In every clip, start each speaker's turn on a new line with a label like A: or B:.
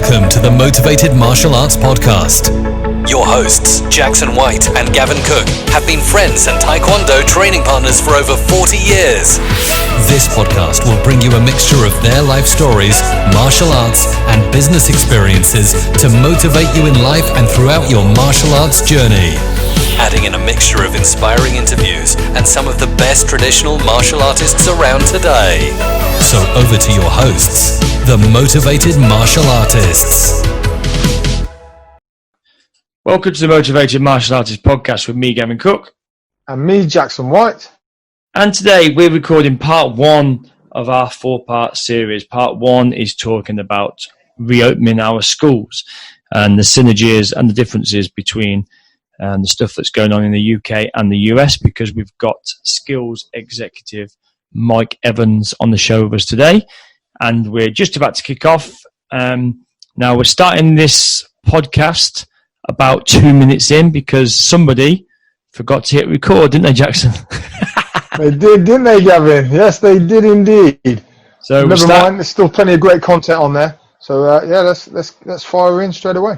A: Welcome to the Motivated Martial Arts Podcast. Your hosts, Jackson White and Gavin Cook, have been friends and Taekwondo training partners for over 40 years. This podcast will bring you a mixture of their life stories, martial arts, and business experiences to motivate you in life and throughout your martial arts journey. Adding in a mixture of inspiring interviews and some of the best traditional martial artists around today. So over to your hosts, the Motivated Martial Artists.
B: Welcome to the Motivated Martial Artists Podcast with me, Gavin Cook.
C: And me, Jackson White.
B: And today we're recording part one of our four-part series. Part one is talking about reopening our schools and the synergies and the differences between the stuff that's going on in the UK and the US, because we've got Skillz executive Mike Evans on the show with us today. And we're just about to kick off. Now we're starting this podcast about 2 minutes in because somebody forgot to hit record, didn't they, Jackson?
C: They did, didn't they, Gavin? Yes, they did indeed.
B: So
C: never mind. There's still plenty of great content on there. So let's fire in straight away.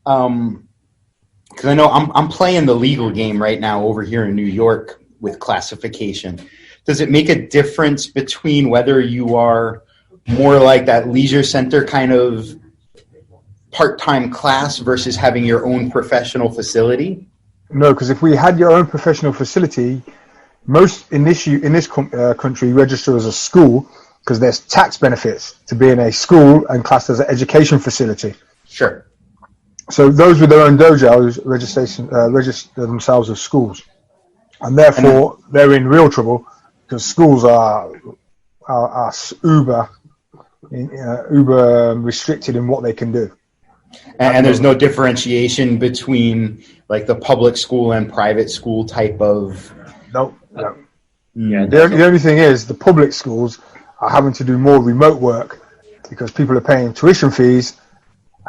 D: Because I know I'm playing the legal game right now over here in New York with classification. Does it make a difference between whether you are more like that leisure center kind of part-time class versus having your own professional facility?
C: No, because if we had your own professional facility, most in this country register as a school because there's tax benefits to being a school and classed as an education facility.
D: Sure.
C: So those with their own dojos register themselves as schools, and therefore they're in real trouble because schools are uber restricted in what they can do.
D: And there's no differentiation between like the public school and private school type of.
C: No. Yeah. The only thing is the public schools are having to do more remote work because people are paying tuition fees.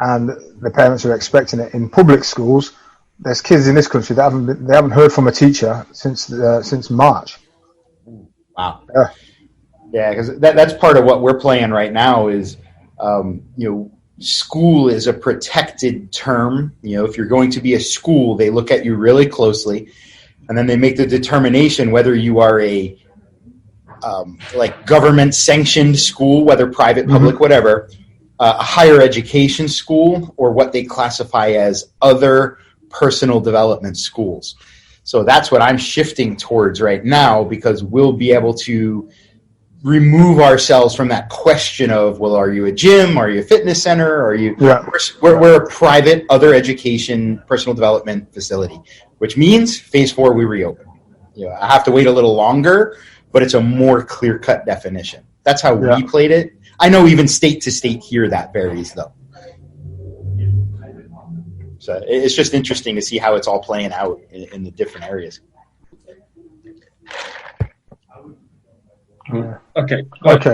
C: And the parents are expecting it. In public schools, there's kids in this country that haven't heard from a teacher since March.
D: Wow. Yeah, because that's part of what we're playing right now. Is school is a protected term. If you're going to be a school, they look at you really closely, and then they make the determination whether you are a like government sanctioned school, whether private, public, whatever. A higher education school, or what they classify as other personal development schools. So that's what I'm shifting towards right now, because we'll be able to remove ourselves from that question of, well, are you a gym? Are you a fitness center? Are you? Yeah. We're a private other education personal development facility, which means phase 4 we reopen. I have to wait a little longer, but it's a more clear-cut definition. That's how we played it. I know even state to state here that varies, though. So it's just interesting to see how it's all playing out in the different areas.
B: Okay,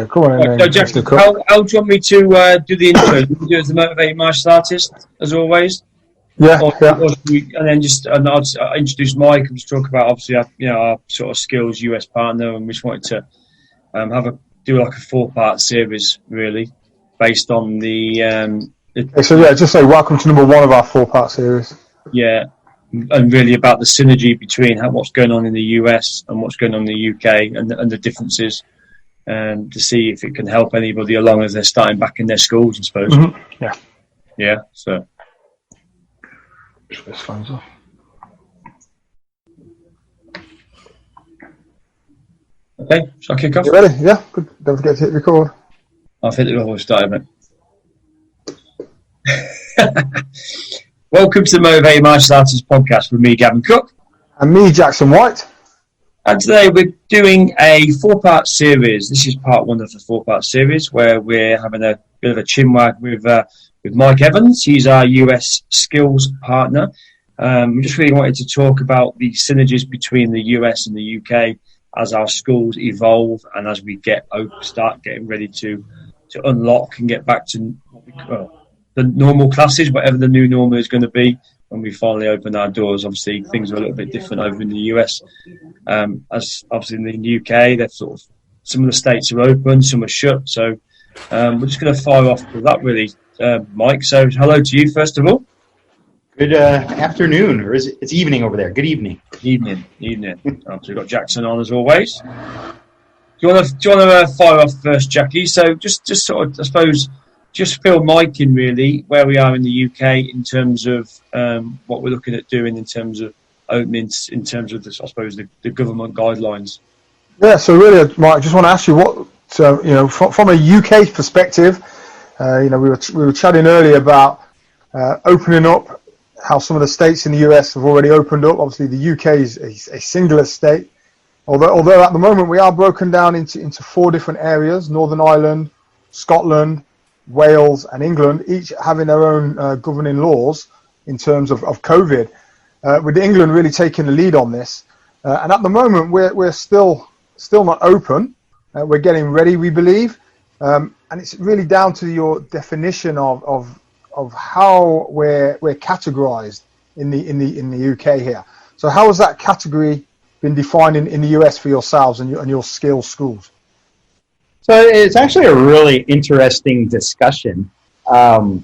C: cool.
B: So, Jackson, how do you want me to do the intro? Do you do as the Motivated Martial Artist, as always?
C: Yeah.
B: And then I'll introduce Mike and just talk about, obviously, our sort of Skillz US partner, and we just wanted to do like a 4-part series, really, based on
C: just say welcome to number 1 of our 4-part series. Yeah,
B: and really about the synergy between what's going on in the US and what's going on in the UK and the differences, and to see if it can help anybody along as they're starting back in their schools, I suppose.
C: Mm-hmm.
B: Yeah. So.
C: This phone's off.
B: Okay, shall I kick off?
C: You ready? Yeah, good. Don't forget to hit record.
B: I've hit the record started, mate. Welcome to the Motivated Martial Artists Podcast with me, Gavin Cook.
C: And me, Jackson White.
B: And today we're doing a 4-part series. This is part 1 of the 4-part series where we're having a bit of a chinwag with Mike Evans. He's our US Skillz partner. We just really wanted to talk about the synergies between the US and the UK as our schools evolve and as we start getting ready to unlock and get back to the normal classes, whatever the new normal is going to be when we finally open our doors. Obviously, things are a little bit different over in the US. As obviously in the UK, they've some of the states are open, some are shut. So We're just going to fire off with that, really, Mike. So, hello to you, first of all.
D: Good afternoon, or is it's evening over there? Good evening.
B: Evening. So we've got Jackson on as always. Do you want to fire off first, Jackie? So, just sort of, I suppose, just fill Mike in really where we are in the UK in terms of what we're looking at doing in terms of openings, in terms of this, I suppose, the government guidelines.
C: Yeah. So really, Mike, I just want to ask you what. So from a UK perspective, we were chatting earlier about opening up. How some of the states in the US have already opened up. Obviously, the UK is a singular state. Although at the moment we are broken down into 4 different areas: Northern Ireland, Scotland, Wales, and England, each having their own governing laws in terms of COVID. With England really taking the lead on this, and at the moment we're still not open. We're getting ready, we believe, and it's really down to your definition of how we're categorized in the UK here. So how has that category been defined in the US for yourselves and your Skillz schools?
D: So it's actually a really interesting discussion. Martial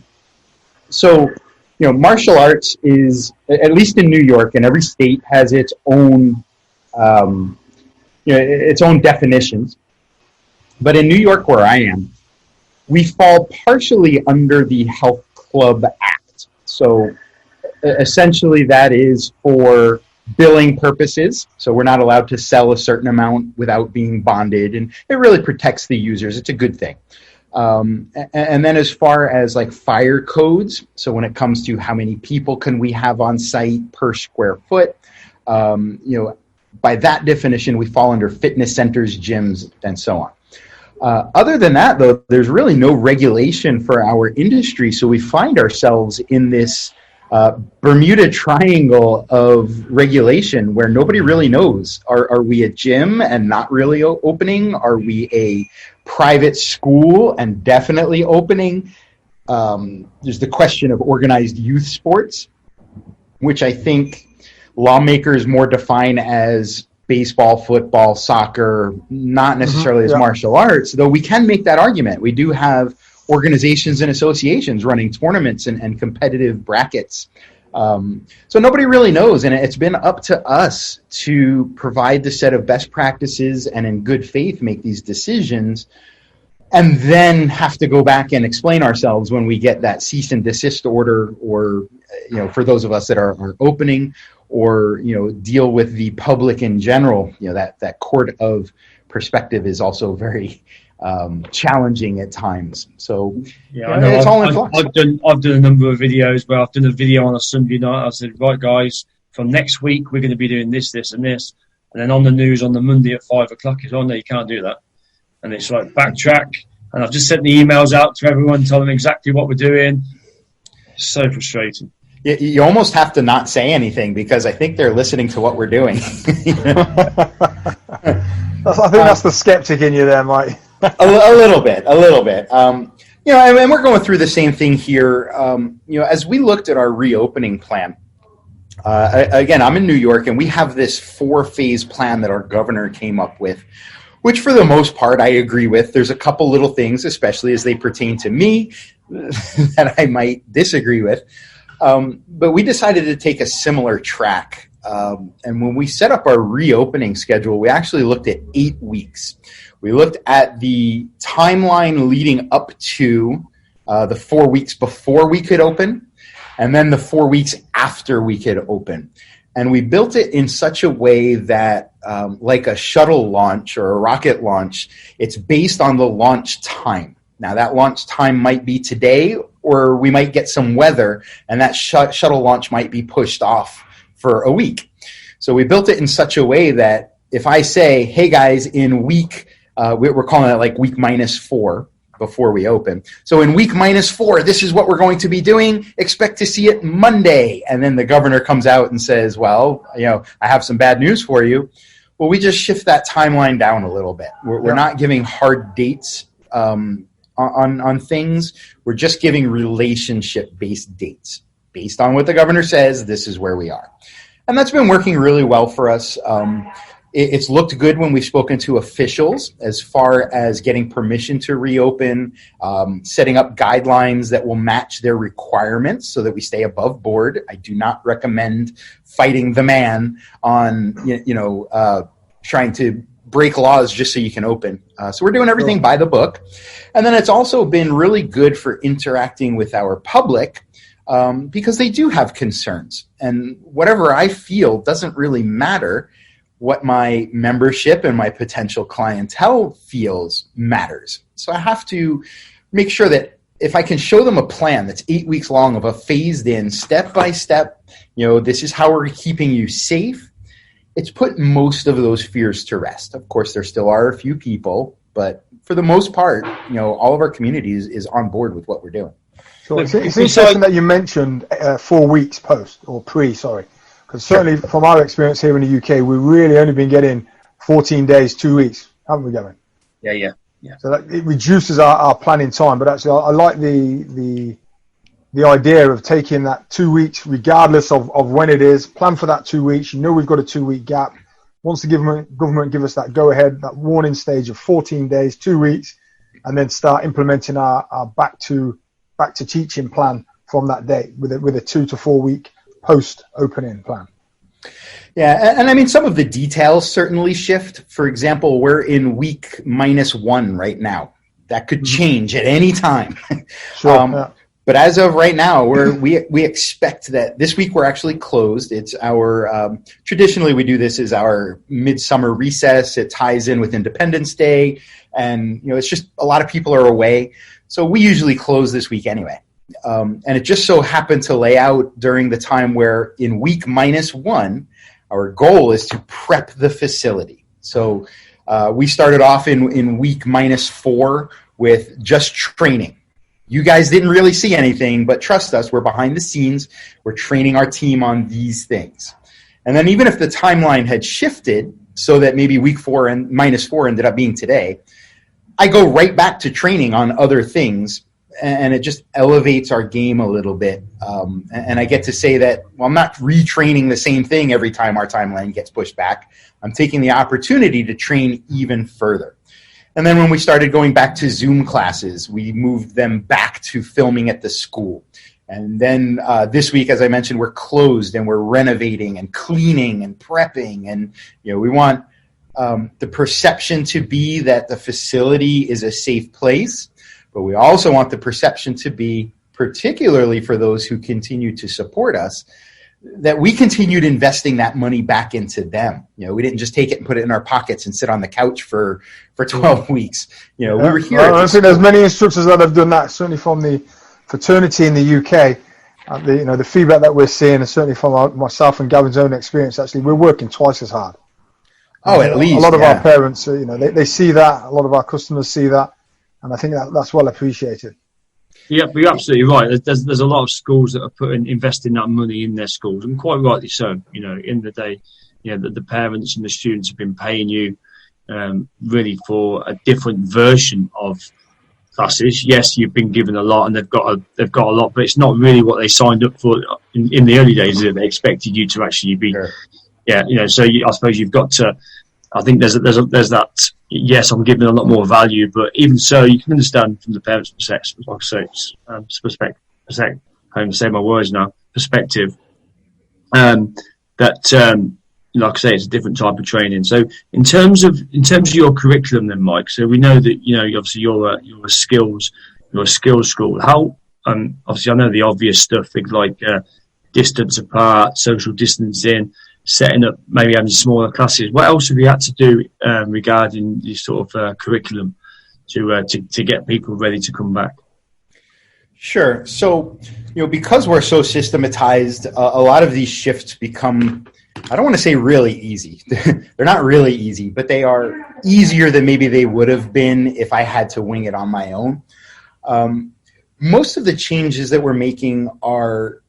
D: arts is, at least in New York, and every state has its own definitions. But in New York, where I am, we fall partially under the Health Club Act. So essentially that is for billing purposes. So we're not allowed to sell a certain amount without being bonded, and it really protects the users. It's a good thing. And then as far as like fire codes, so when it comes to how many people can we have on site per square foot, by that definition, we fall under fitness centers, gyms, and so on. Other than that, though, there's really no regulation for our industry, so we find ourselves in this Bermuda Triangle of regulation where nobody really knows. Are we a gym and not really opening? Are we a private school and definitely opening? There's the question of organized youth sports, which I think lawmakers more define as baseball, football, soccer, not necessarily as martial arts, though we can make that argument. We do have organizations and associations running tournaments and competitive brackets. So nobody really knows, and it's been up to us to provide the set of best practices and in good faith make these decisions, and then have to go back and explain ourselves when we get that cease and desist order, or for those of us that are opening, or deal with the public in general. That court of perspective is also very challenging at times. So it's all in flux.
B: I've done a number of videos where I've done a video on a Sunday night. I said, right guys, from next week we're going to be doing this, this, and this, and then on the news on the Monday at 5 o'clock, it's no, you can't do that, and it's like backtrack. And I've just sent the emails out to everyone, telling them exactly what we're doing. It's so frustrating.
D: You almost have to not say anything because I think they're listening to what we're doing.
C: I think that's the skeptic in you there, Mike.
D: a little bit. And we're going through the same thing here. As we looked at our reopening plan, again, I'm in New York, and we have this 4-phase plan that our governor came up with, which for the most part I agree with. There's a couple little things, especially as they pertain to me, that I might disagree with. But we decided to take a similar track. And when we set up our reopening schedule, we actually looked at 8 weeks. We looked at the timeline leading up to the 4 weeks before we could open, and then the 4 weeks after we could open. And we built it in such a way that, like a shuttle launch or a rocket launch, it's based on the launch time. Now, that launch time might be today, or we might get some weather, and that shuttle launch might be pushed off for a week. So we built it in such a way that if I say, hey guys, in week, we're calling it like week -4 before we open. So in week -4, this is what we're going to be doing. Expect to see it Monday. And then the governor comes out and says, well, I have some bad news for you. Well, we just shift that timeline down a little bit. We're not giving hard dates on things. We're just giving relationship-based dates. Based on what the governor says, this is where we are. And that's been working really well for us. It's looked good when we've spoken to officials as far as getting permission to reopen, setting up guidelines that will match their requirements so that we stay above board. I do not recommend fighting the man on, trying to break laws just so you can open. So we're doing everything by the book. And then it's also been really good for interacting with our public because they do have concerns. And whatever I feel doesn't really matter. What my membership and my potential clientele feels matters. So I have to make sure that if I can show them a plan that's 8 weeks long of a phased in, step by step, this is how we're keeping you safe. It's put most of those fears to rest. Of course, there still are a few people, but for the most part, all of our community is on board with what we're doing.
C: So it's interesting that you mentioned 4 weeks post or pre, sorry. Because certainly from our experience here in the UK, we've really only been getting 14 days, 2 weeks, haven't we, Gavin?
B: Yeah.
C: So that, it reduces our planning time. But actually, I like the idea of taking that 2 weeks, regardless of when it is. Plan for that 2 weeks. We've got a 2 week gap. Once the government give us that go ahead, that warning stage of 14 days, 2 weeks, and then start implementing our back to teaching plan from that date with a 2 to 4 week post-opening plan.
D: Yeah, and I mean, some of the details certainly shift. For example, we're in week -1 right now. That could change at any time.
C: Sure.
D: But as of right now, we expect that this week we're actually closed. It's our traditionally we do this as our midsummer recess. It ties in with Independence Day, and it's just a lot of people are away, so we usually close this week anyway. And it just so happened to lay out during the time where in week -1, our goal is to prep the facility. So we started off in week -4 with just training. You guys didn't really see anything, but trust us, we're behind the scenes. We're training our team on these things. And then even if the timeline had shifted so that maybe week 4 and -4 ended up being today, I go right back to training on other things, and it just elevates our game a little bit. And I get to say that, well, I'm not retraining the same thing every time our timeline gets pushed back. I'm taking the opportunity to train even further. And then when we started going back to Zoom classes, we moved them back to filming at the school. And then this week, as I mentioned, we're closed and we're renovating and cleaning and prepping. And we want the perception to be that the facility is a safe place, but we also want the perception to be, particularly for those who continue to support us, that we continued investing that money back into them. We didn't just take it and put it in our pockets and sit on the couch for 12 weeks. We were here.
C: I think there's many instructors that have done that, certainly from the fraternity in the UK. The feedback that we're seeing, and certainly from myself and Gavin's own experience, actually, we're working twice as hard.
D: At least.
C: A lot of our parents, they see that. A lot of our customers see that. And I think that's well appreciated.
B: Yeah, but you're absolutely right. There's a lot of schools that are investing that money in their schools, and quite rightly so. In the day, the parents and the students have been paying you really for a different version of classes. Yes, you've been given a lot, and they've got a lot, but it's not really what they signed up for in the early days. That they expected you to actually be. Sure. Yeah, so I suppose you've got to. I think there's that. Yes, I'm giving a lot more value, but even so, you can understand from the parents' perspective. Like I say, it's perspective. I can't say my words now. Perspective. Like I say, it's a different type of training. So, in terms of your curriculum, then, Mike. So we know that obviously you're a skills school. How obviously I know the obvious stuff, things like distance apart, social distancing, setting up, maybe having smaller classes. What else have you had to do regarding this sort of curriculum to get people ready to come back?
D: Sure. So, because we're so systematized, a lot of these shifts become, I don't want to say really easy. They're not really easy, but they are easier than maybe they would have been if I had to wing it on my own. Most of the changes that we're making are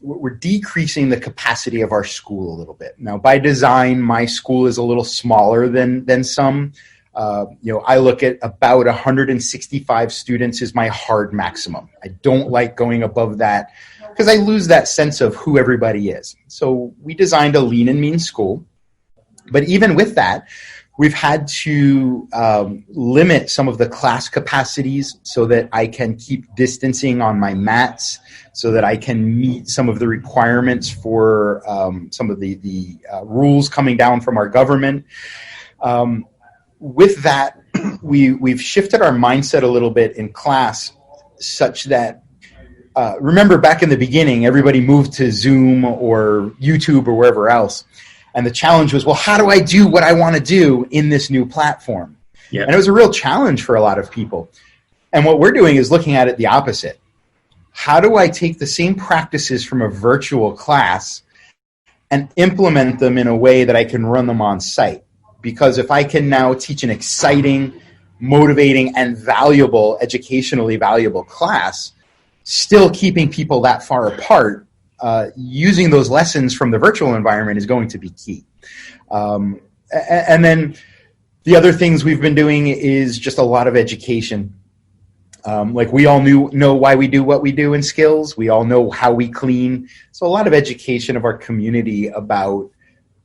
D: we're decreasing the capacity of our school a little bit. Now, by design, my school is a little smaller than some. I look at about 165 students is my hard maximum. I don't like going above that because I lose that sense of who everybody is. So we designed a lean and mean school. But even with that, we've had to limit some of the class capacities so that I can keep distancing on my mats, so that I can meet some of the requirements for some of the rules coming down from our government. With that, we've shifted our mindset a little bit in class such that, remember back in the beginning, everybody moved to Zoom or YouTube or wherever else. And the challenge was, well, how do I do what I want to do in this new platform? Yeah. And it was a real challenge for a lot of people. And what we're doing is looking at it the opposite. How do I take the same practices from a virtual class and implement them in a way that I can run them on site? Because if I can now teach an exciting, motivating, and valuable, educationally valuable class, still keeping people that far apart, using those lessons from the virtual environment is going to be key. And then the other things we've been doing is just a lot of education. Like we all know why we do what we do in Skillz. We all know how we clean. So a lot of education of our community about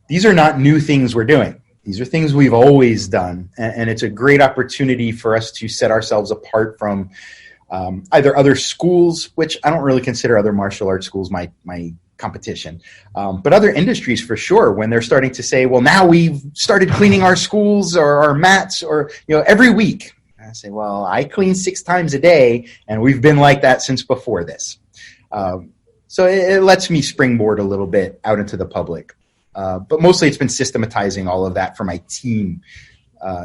D: these are not new things we're doing. These are things we've always done. And it's a great opportunity for us to set ourselves apart from either other schools, which I don't really consider other martial arts schools my competition, but other industries for sure, when they're starting to say, well, now we've started cleaning our schools or our mats or, every week. I say, well, I clean 6 times a day, and we've been like that since before this. So it lets me springboard a little bit out into the public. But mostly it's been systematizing all of that for my team.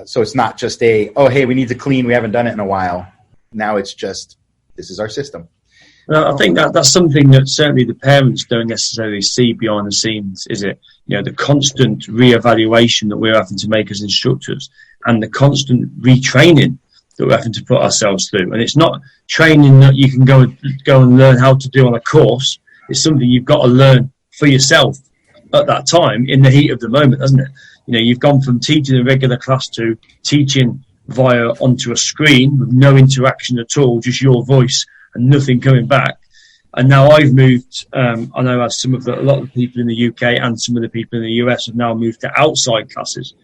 D: So it's not just oh, hey, we need to clean. We haven't done it in a while. Now it's just, this is our system.
B: Well, I think that's something that certainly the parents don't necessarily see behind the scenes, is it? The constant reevaluation that we're having to make as instructors and the constant retraining that we're having to put ourselves through. And it's not training that you can go and learn how to do on a course. It's something you've got to learn for yourself at that time in the heat of the moment, hasn't it? You've gone from teaching a regular class to teaching via onto a screen with no interaction at all, just your voice and nothing coming back. And now I've moved, I know as a lot of the people in the UK and some of the people in the US have now moved to outside classes.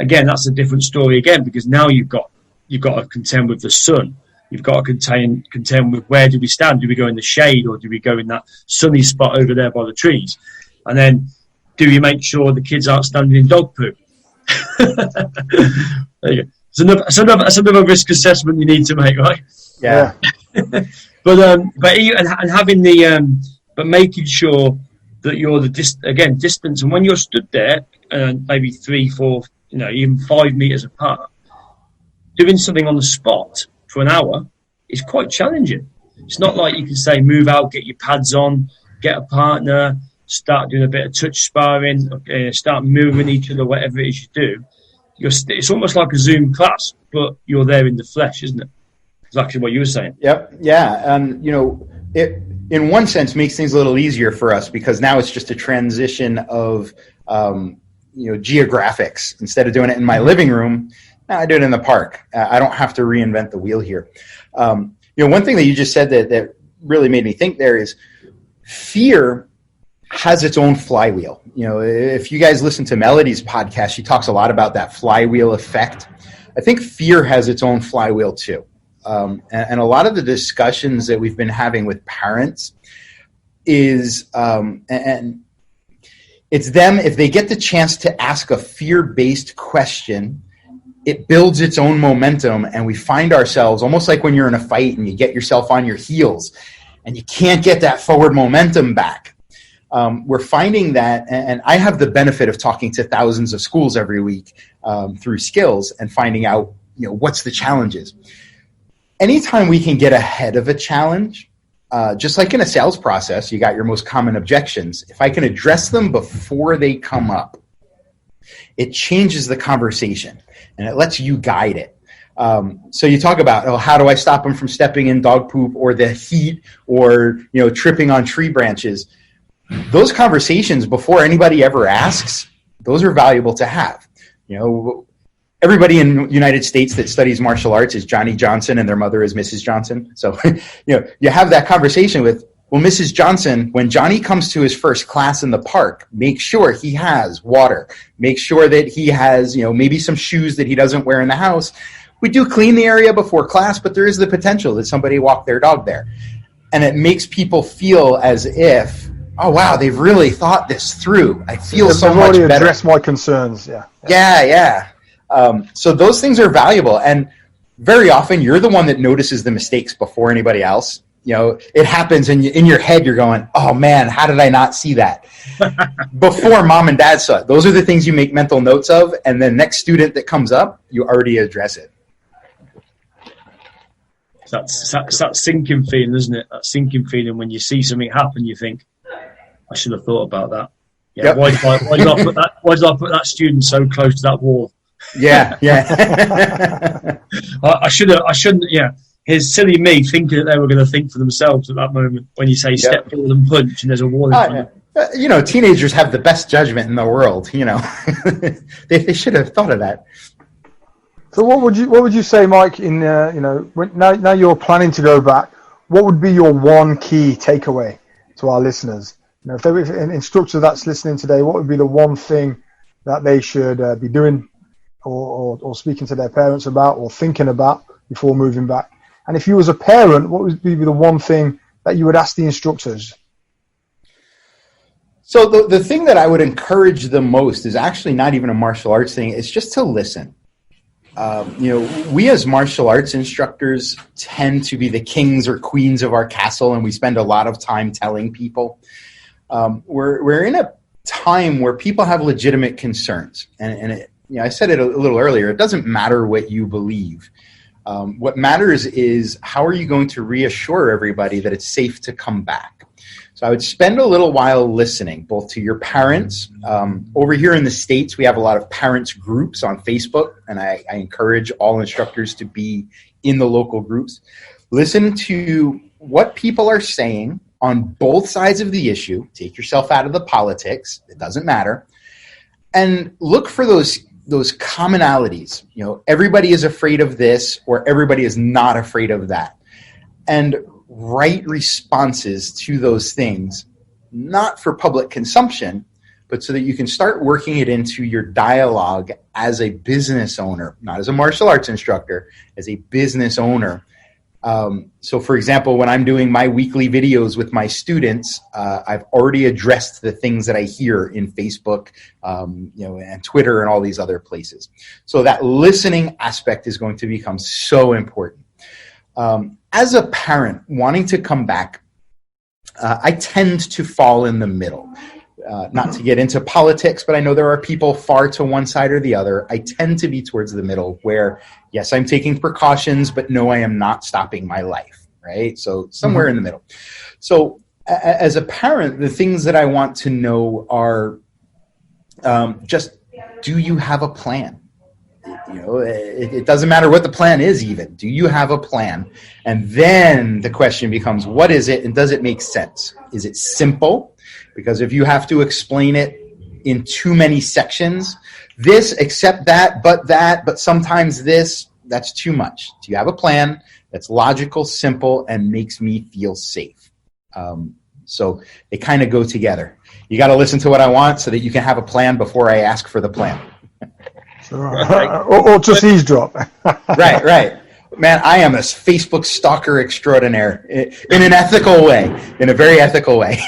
B: Again, that's a different story again, because now you've got to contend with the sun. You've got to contend with where do we stand? Do we go in the shade or do we go in that sunny spot over there by the trees? And then do you make sure the kids aren't standing in dog poo? There you go. It's another risk assessment you need to make, right?
D: Yeah.
B: but having but making sure that you're distance, and when you're stood there, maybe 3, 4, even 5 meters apart, doing something on the spot for an hour is quite challenging. It's not like you can say move out, get your pads on, get a partner, start doing a bit of touch sparring, start moving each other, whatever it is you do. It's almost like a Zoom class, but you're there in the flesh, isn't it? Exactly what you were saying.
D: Yep. Yeah. And, it in one sense makes things a little easier for us because now it's just a transition of, geographics. Instead of doing it in my living room, now I do it in the park. I don't have to reinvent the wheel here. One thing that you just said that really made me think there is fear has its own flywheel. If you guys listen to Melody's podcast, she talks a lot about that flywheel effect. I think fear has its own flywheel too. And a lot of the discussions that we've been having with parents is, and it's them, if they get the chance to ask a fear-based question, it builds its own momentum, and we find ourselves almost like when you're in a fight and you get yourself on your heels and you can't get that forward momentum back. We're finding that, and I have the benefit of talking to thousands of schools every week through Skillz and finding out, what's the challenges. Anytime we can get ahead of a challenge, just like in a sales process, you got your most common objections. If I can address them before they come up, it changes the conversation and it lets you guide it. So you talk about, how do I stop them from stepping in dog poop or the heat or, tripping on tree branches? Those conversations before anybody ever asks, those are valuable to have. Everybody in the United States that studies martial arts is Johnny Johnson and their mother is Mrs. Johnson. So, you have that conversation with, Well, Mrs. Johnson, when Johnny comes to his first class in the park, make sure he has water. Make sure that he has, maybe some shoes that he doesn't wear in the house. We do clean the area before class, but there is the potential that somebody walked their dog there. And it makes people feel as if, oh, wow, they've really thought this through. I feel so much better.
C: Address my concerns, yeah.
D: Yeah. So those things are valuable. And very often you're the one that notices the mistakes before anybody else. It happens and in your head you're going, oh man, how did I not see that? Before mom and dad saw it. Those are the things you make mental notes of, and the next student that comes up, you already address it.
B: That's that sinking feeling, isn't it? That sinking feeling when you see something happen, you think, I should have thought about that. Yeah. Yep. Why did I put that student so close to that wall?
D: Yeah.
B: I shouldn't. Yeah. Here's silly me thinking that they were going to think for themselves at that moment when you say step forward and punch and there's a wall in front of
D: you. Teenagers have the best judgment in the world. They should have thought of that.
C: So what would you say, Mike? In now you're planning to go back. What would be your one key takeaway to our listeners? If there was an instructor that's listening today, what would be the one thing that they should be doing or speaking to their parents about or thinking about before moving back? And if you was a parent, what would be the one thing that you would ask the instructors?
D: So the thing that I would encourage the most is actually not even a martial arts thing. It's just to listen. We as martial arts instructors tend to be the kings or queens of our castle, and we spend a lot of time telling people. We're in a time where people have legitimate concerns. And I said it a little earlier, it doesn't matter what you believe. What matters is how are you going to reassure everybody that it's safe to come back? So I would spend a little while listening, both to your parents. Over here in the States, we have a lot of parents groups on Facebook, and I encourage all instructors to be in the local groups. Listen to what people are saying on both sides of the issue. Take yourself out of the politics. It doesn't matter. And look for those commonalities. Everybody is afraid of this or everybody is not afraid of that. And write responses to those things, not for public consumption, but so that you can start working it into your dialogue as a business owner, not as a martial arts instructor, as a business owner. So for example, when I'm doing my weekly videos with my students, I've already addressed the things that I hear in Facebook, and Twitter and all these other places. So that listening aspect is going to become so important. As a parent wanting to come back, I tend to fall in the middle. Not to get into politics, but I know there are people far to one side or the other. I tend to be towards the middle where, yes, I'm taking precautions, but no, I am not stopping my life, right? So somewhere in the middle. So as a parent, the things that I want to know are just, do you have a plan? It doesn't matter what the plan is even. Do you have a plan? And then the question becomes, what is it and does it make sense? Is it simple? Because if you have to explain it in too many sections, this, except that, but sometimes this, that's too much. Do you have a plan that's logical, simple, and makes me feel safe? So they kind of go together. You got to listen to what I want so that you can have a plan before I ask for the plan.
C: Or just eavesdrop.
D: Right. Man, I am a Facebook stalker extraordinaire in an ethical way, in a very ethical way.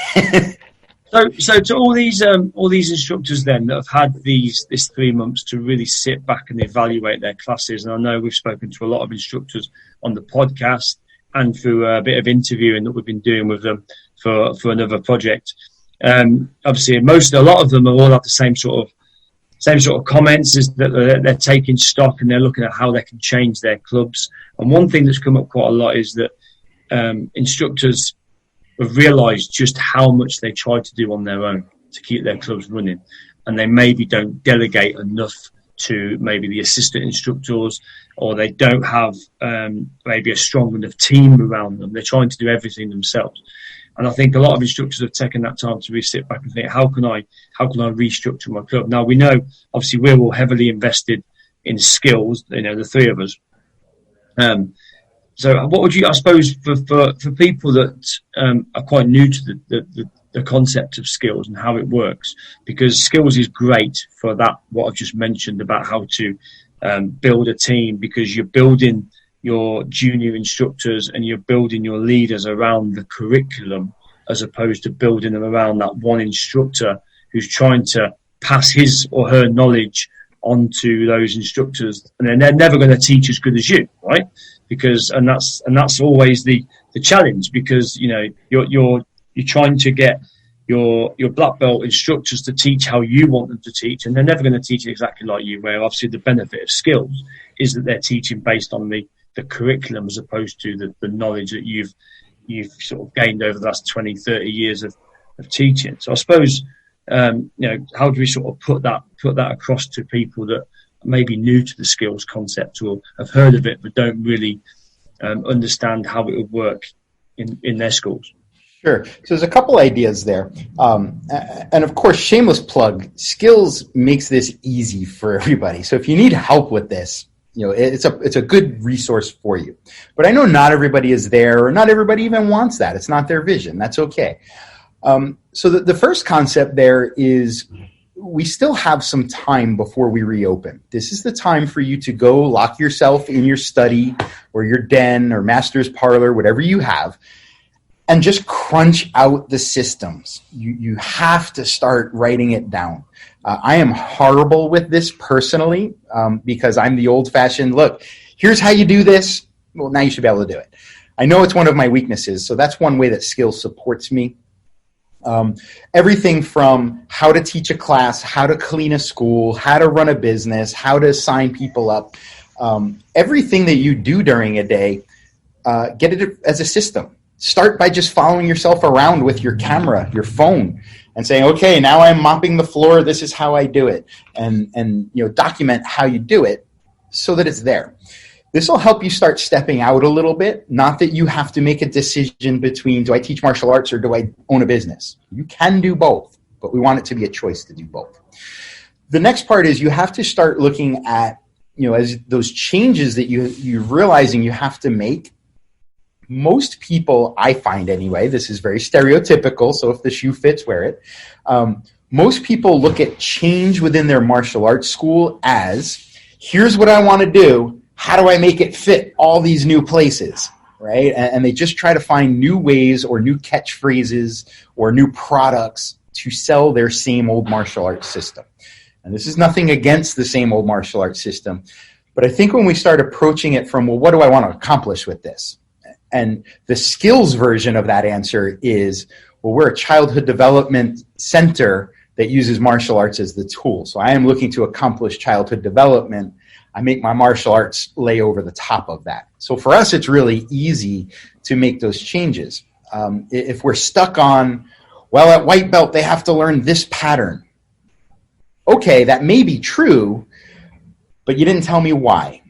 B: So to all these instructors then that have had this 3 months to really sit back and evaluate their classes, and I know we've spoken to a lot of instructors on the podcast and through a bit of interviewing that we've been doing with them for another project. Obviously, a lot of them are all have the same sort of comments, is that they're taking stock and they're looking at how they can change their clubs. And one thing that's come up quite a lot is that instructors have realised just how much they try to do on their own to keep their clubs running, and they maybe don't delegate enough to maybe the assistant instructors, or they don't have maybe a strong enough team around them. They're trying to do everything themselves. And I think a lot of instructors have taken that time to really sit back and think, how can I restructure my club? Now, we know, obviously, we're all heavily invested in Skillz, the three of us. So what would you, I suppose, for people that are quite new to the concept of Skillz and how it works, because Skillz is great for that, what I've just mentioned about how to build a team, because you're building your junior instructors and you're building your leaders around the curriculum, as opposed to building them around that one instructor who's trying to pass his or her knowledge onto those instructors, and they're never going to teach as good as you, right? Because that's always the challenge, because you're trying to get your black belt instructors to teach how you want them to teach, and they're never going to teach exactly like you. Where obviously the benefit of Skillz is that they're teaching based on the curriculum, as opposed to the knowledge that you've sort of gained over the last 20, 30 years of teaching. So I suppose how do we sort of put that across to people that may be new to the Skillz concept or have heard of it but don't really understand how it would work in their schools?
D: Sure. So there's a couple ideas there. And of course, shameless plug, Skillz makes this easy for everybody. So if you need help with this, it's a good resource for you. But I know not everybody is there, or not everybody even wants that. It's not their vision. That's okay. So the first concept there is, we still have some time before we reopen. This is the time for you to go lock yourself in your study or your den or master's parlor, whatever you have, and just crunch out the systems. You have to start writing it down. I am horrible with this personally, because I'm the old-fashioned, look, here's how you do this. Well, now you should be able to do it. I know it's one of my weaknesses, so that's one way that Skillz supports me. Everything from how to teach a class, how to clean a school, how to run a business, how to sign people up, everything that you do during a day, get it as a system. Start by just following yourself around with your camera, your phone, and saying, okay, now I'm mopping the floor, this is how I do it, and document how you do it so that it's there. This will help you start stepping out a little bit. Not that you have to make a decision between, do I teach martial arts or do I own a business? You can do both, but we want it to be a choice to do both. The next part is, you have to start looking at, as those changes that you're realizing you have to make. Most people, I find anyway, this is very stereotypical, so if the shoe fits, wear it. Most people look at change within their martial arts school as, here's what I want to do, how do I make it fit all these new places, right? And they just try to find new ways or new catchphrases or new products to sell their same old martial arts system. And this is nothing against the same old martial arts system, but I think when we start approaching it from, well, what do I want to accomplish with this? And the Skillz version of that answer is, well, we're a childhood development center that uses martial arts as the tool. So I am looking to accomplish childhood development. I make my martial arts lay over the top of that. So for us, it's really easy to make those changes. If we're stuck on, well, at white belt, they have to learn this pattern. Okay, that may be true, but you didn't tell me why.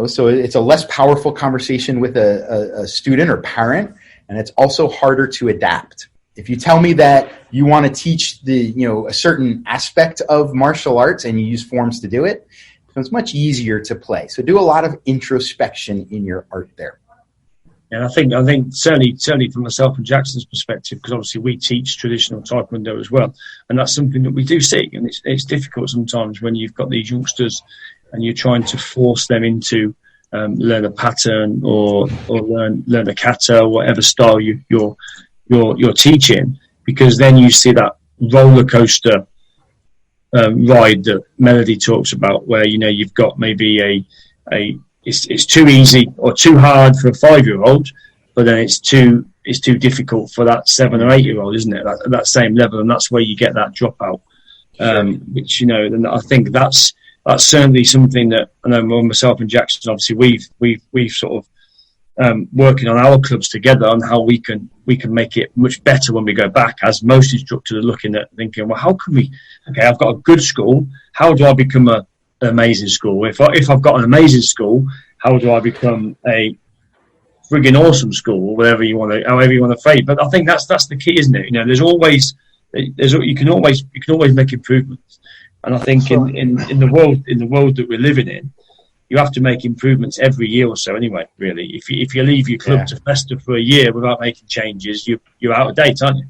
D: So it's a less powerful conversation with a student or parent, and it's also harder to adapt. If you tell me that you want to teach a certain aspect of martial arts and you use forms to do it, it becomes much easier to play. So do a lot of introspection in your art there.
B: And I think certainly from myself and Jackson's perspective, because obviously we teach traditional Taekwondo as well, and that's something that we do see. And it's difficult sometimes when you've got these youngsters and you're trying to force them into learn a pattern or learn a kata or whatever style you're teaching, because then you see that roller coaster ride that Melody talks about, where you've got maybe it's too easy or too hard for a 5-year-old, but then it's too difficult for that 7 or 8-year-old, isn't it? At that same level, and that's where you get that dropout. Which then I think that's certainly something that I know myself and Jackson, obviously we've sort of working on our clubs together on how we can make it much better when we go back, as most instructors are looking at thinking, well, how can we, okay, I've got a good school, how do I become an amazing school? If I've got an amazing school, how do I become a frigging awesome school, or however you want to phrase? But I think that's the key, isn't it? You can always make improvements. And I think in the world that we're living in, you have to make improvements every year or so anyway, really. If you leave your club to fester for a year without making changes, you're out of date, aren't you?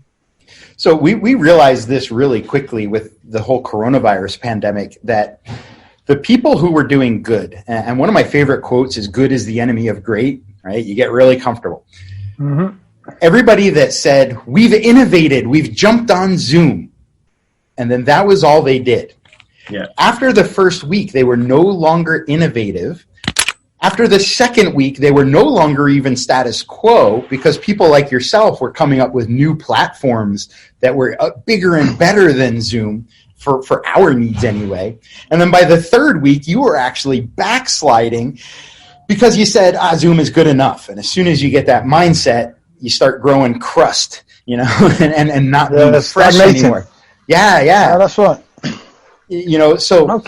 D: So we realized this really quickly with the whole coronavirus pandemic, that the people who were doing good, and one of my favorite quotes is "good is the enemy of great," right? You get really comfortable. Mm-hmm. Everybody that said, we've innovated, we've jumped on Zoom, and then that was all they did.
B: Yeah.
D: After the first week, they were no longer innovative. After the second week, they were no longer even status quo, because people like yourself were coming up with new platforms that were bigger and better than Zoom for our needs anyway. And then by the third week, you were actually backsliding because you said, Zoom is good enough. And as soon as you get that mindset, you start growing crust, and not being fresh anymore. Yeah.
C: That's right.
D: So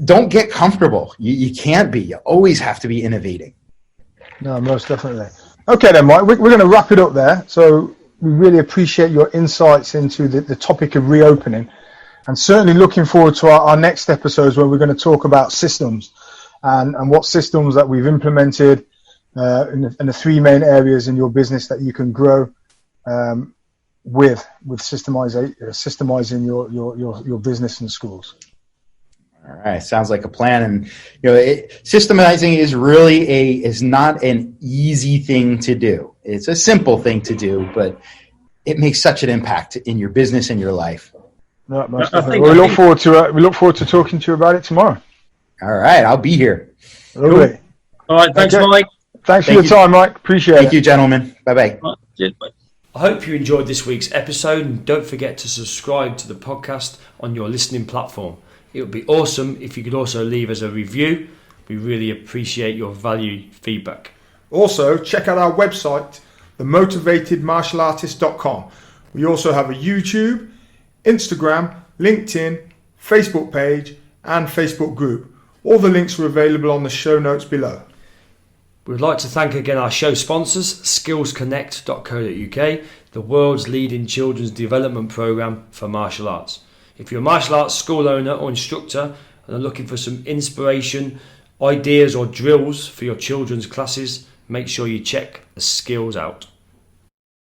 D: don't get comfortable. You can't be. You always have to be innovating.
C: No, most definitely. Okay then, Mike, we're going to wrap it up there. So we really appreciate your insights into the topic of reopening, and certainly looking forward to our next episodes where we're going to talk about systems and what systems that we've implemented in the three main areas in your business that you can grow with systemizing your business and schools.
D: All right, sounds like a plan. And systemizing is not an easy thing to do. It's a simple thing to do, but it makes such an impact in your business and your life.
C: No, we look forward to talking to you about it tomorrow.
D: All right, I'll be here.
C: Lovely.
B: All right, thanks, Mike.
C: Thanks for your time, Mike. Appreciate it.
D: Thank you, gentlemen. Bye-bye.
B: Cheers, bye.
E: I hope you enjoyed this week's episode, and don't forget to subscribe to the podcast on your listening platform. It would be awesome if you could also leave us a review. We really appreciate your valued feedback.
F: Also, check out our website, themotivatedmartialartist.com. We also have a YouTube, Instagram, LinkedIn, Facebook page, and Facebook group. All the links are available on the show notes below.
E: We'd like to thank again our show sponsors, skillzconnect.co.uk, the world's leading children's development program for martial arts. If you're a martial arts school owner or instructor and are looking for some inspiration, ideas or drills for your children's classes, make sure you check the Skillz out.